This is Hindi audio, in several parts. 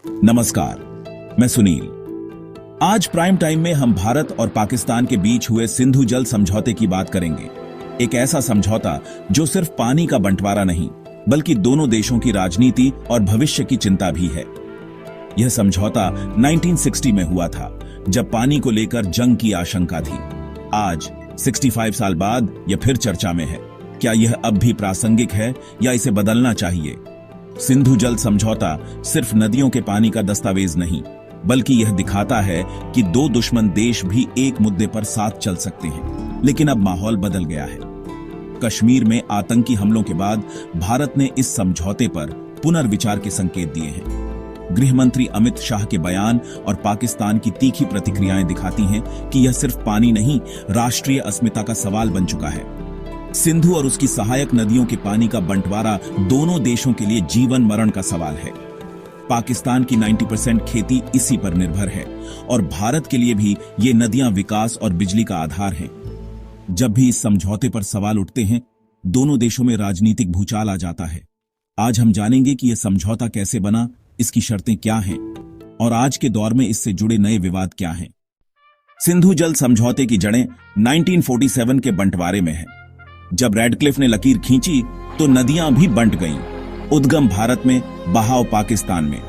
नमस्कार, मैं सुनील। आज प्राइम टाइम में हम भारत और पाकिस्तान के बीच हुए सिंधु जल समझौते की बात करेंगे। एक ऐसा समझौता जो सिर्फ पानी का बंटवारा नहीं, बल्कि दोनों देशों की राजनीति और भविष्य की चिंता भी है। यह समझौता 1960 में हुआ था, जब पानी को लेकर जंग की आशंका थी। आज 65 साल बाद यह फिर चर्चा में है। क्या यह अब भी प्रासंगिक है या इसे बदलना चाहिए? सिंधु जल समझौता सिर्फ नदियों के पानी का दस्तावेज नहीं, बल्कि यह दिखाता है कि दो दुश्मन देश भी एक मुद्दे पर साथ चल सकते हैं। लेकिन अब माहौल बदल गया है। कश्मीर में आतंकी हमलों के बाद भारत ने इस समझौते पर पुनर्विचार के संकेत दिए हैं। गृह मंत्री अमित शाह के बयान और पाकिस्तान की तीखी प्रतिक्रियाएं दिखाती हैं कि यह सिर्फ पानी नहीं, राष्ट्रीय अस्मिता का सवाल बन चुका है। सिंधु और उसकी सहायक नदियों के पानी का बंटवारा दोनों देशों के लिए जीवन मरण का सवाल है। पाकिस्तान की 90% खेती इसी पर निर्भर है और भारत के लिए भी ये नदियां विकास और बिजली का आधार हैं। जब भी इस समझौते पर सवाल उठते हैं, दोनों देशों में राजनीतिक भूचाल आ जाता है। आज हम जानेंगे कि यह समझौता कैसे बना, इसकी शर्तें क्या हैं और आज के दौर में इससे जुड़े नए विवाद क्या हैं। सिंधु जल समझौते की जड़ें 1947 के बंटवारे में है। जब रेडक्लिफ ने लकीर खींची तो नदियां भी बंट गईं। उद्गम भारत में, बहाव पाकिस्तान में।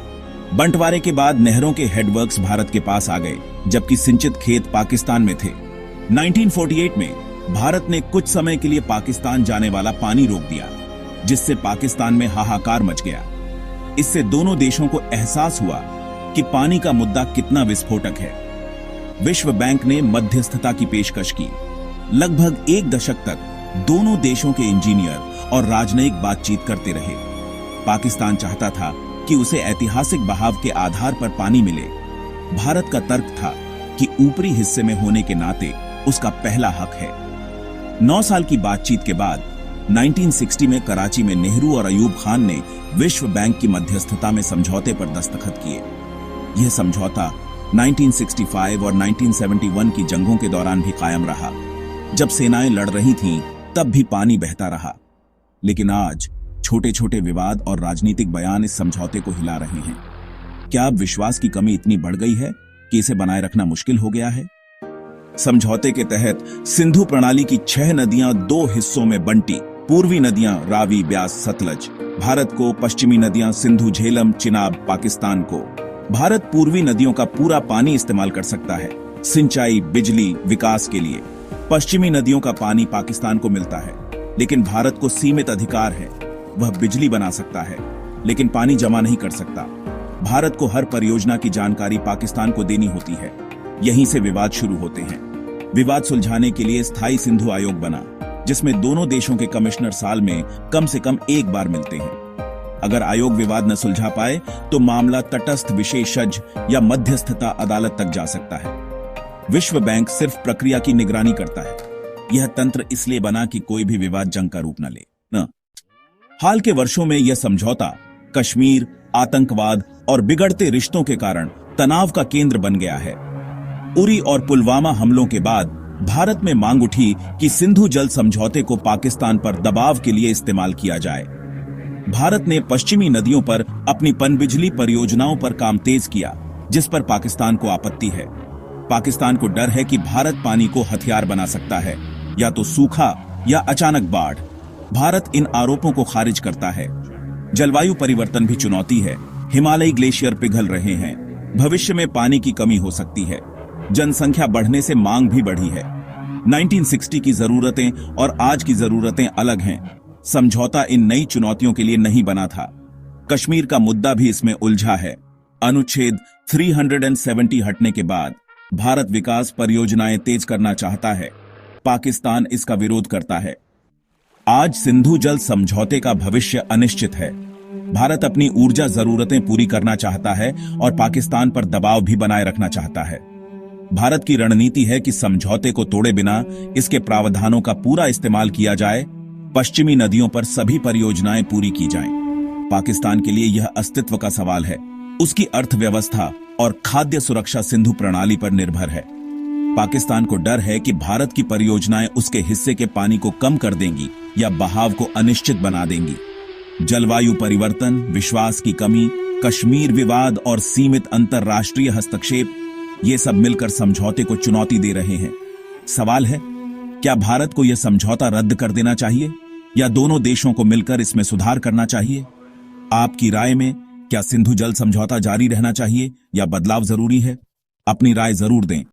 बंटवारे के बाद नहरों के हेडवर्क्स भारत के पास आ गए, जबकि सिंचित खेत पाकिस्तान में थे। 1948 में भारत ने कुछ समय के लिए पाकिस्तान जाने वाला पानी रोक दिया, जिससे पाकिस्तान में हाहाकार मच गया। इससे दोनों देशों को एहसास हुआ कि पानी का मुद्दा कितना विस्फोटक है। विश्व बैंक ने मध्यस्थता की पेशकश की। लगभग एक दशक तक दोनों देशों के इंजीनियर और राजनयिक बातचीत करते रहे। पाकिस्तान चाहता था कि उसे ऐतिहासिक बहाव के आधार पर पानी मिले। भारत का तर्क था कि ऊपरी हिस्से में होने के नाते उसका पहला हक है। 9 साल की बातचीत के बाद 1960 में कराची में नेहरू और अयूब खान ने विश्व बैंक की मध्यस्थता में समझौते पर दस्तखत किए। यह समझौता 1965 और 1971 की जंगों के दौरान भी कायम रहा। जब सेनाएं लड़ रही थीं, तब भी पानी बहता रहा। लेकिन आज छोटे छोटे विवाद और राजनीतिक बयान इस समझौते को हिला रहे हैं। क्या अब विश्वास की कमी इतनी बढ़ गई है कि इसे बनाए रखना मुश्किल हो गया है? समझौते के तहत सिंधु प्रणाली की 6 नदियां 2 हिस्सों में बंटी। पूर्वी नदियां रावी, ब्यास, सतलज भारत को, पश्चिमी नदियां सिंधु, झेलम, चिनाब पाकिस्तान को। भारत पूर्वी नदियों का पूरा पानी इस्तेमाल कर सकता है, सिंचाई, बिजली, विकास के लिए। पश्चिमी नदियों का पानी पाकिस्तान को मिलता है, लेकिन भारत को सीमित अधिकार है। वह बिजली बना सकता है, लेकिन पानी जमा नहीं कर सकता। भारत को हर परियोजना की जानकारी पाकिस्तान को देनी होती है। यहीं से विवाद शुरू होते हैं। विवाद सुलझाने के लिए स्थायी सिंधु आयोग बना, जिसमें दोनों देशों के कमिश्नर साल में कम से कम एक बार मिलते हैं। अगर आयोग विवाद न सुलझा पाए तो मामला तटस्थ विशेषज्ञ या मध्यस्थता अदालत तक जा सकता है। विश्व बैंक सिर्फ प्रक्रिया की निगरानी करता है। यह तंत्र इसलिए बना कि कोई भी विवाद जंग का रूप न ले। हाल के वर्षों में यह समझौता कश्मीर, आतंकवाद और बिगड़ते रिश्तों के कारण तनाव का केंद्र बन गया है। उरी और पुलवामा हमलों के बाद भारत में मांग उठी कि सिंधु जल समझौते को पाकिस्तान पर दबाव के लिए इस्तेमाल किया जाए। भारत ने पश्चिमी नदियों पर अपनी पनबिजली परियोजनाओं पर काम तेज किया, जिस पर पाकिस्तान को आपत्ति है। पाकिस्तान को डर है कि भारत पानी को हथियार बना सकता है, या तो सूखा या अचानक बाढ़। भारत इन आरोपों को खारिज करता है। जलवायु परिवर्तन भी चुनौती है। हिमालयी ग्लेशियर पिघल रहे हैं। भविष्य में पानी की कमी हो सकती है। जनसंख्या बढ़ने से मांग भी बढ़ी है। 1960 की जरूरतें और आज की जरूरतें अलग हैं। समझौता इन नई चुनौतियों के लिए नहीं बना था। कश्मीर का मुद्दा भी इसमें उलझा है। अनुच्छेद 370 हटने के बाद भारत विकास परियोजनाएं तेज करना चाहता है। पाकिस्तान इसका विरोध करता है। आज सिंधु जल समझौते का भविष्य अनिश्चित है। भारत अपनी ऊर्जा जरूरतें पूरी करना चाहता है और पाकिस्तान पर दबाव भी बनाए रखना चाहता है। भारत की रणनीति है कि समझौते को तोड़े बिना इसके प्रावधानों का पूरा इस्तेमाल किया जाए। पश्चिमी नदियों पर सभी परियोजनाएं पूरी की जाएं। पाकिस्तान के लिए यह अस्तित्व का सवाल है। उसकी अर्थव्यवस्था और खाद्य सुरक्षा सिंधु प्रणाली पर निर्भर है। पाकिस्तान को डर है कि भारत की परियोजनाएं उसके हिस्से के पानी को कम कर देंगी या बहाव को अनिश्चित बना देंगी। जलवायु परिवर्तन, विश्वास की कमी, कश्मीर विवाद और सीमित अंतरराष्ट्रीय हस्तक्षेप, ये सब मिलकर समझौते को चुनौती दे रहे हैं। सवाल है, क्या भारत को यह समझौता रद्द कर देना चाहिए या दोनों देशों को मिलकर इसमें सुधार करना चाहिए? आपकी राय में क्या सिंधु जल समझौता जारी रहना चाहिए या बदलाव जरूरी है? अपनी राय जरूर दें।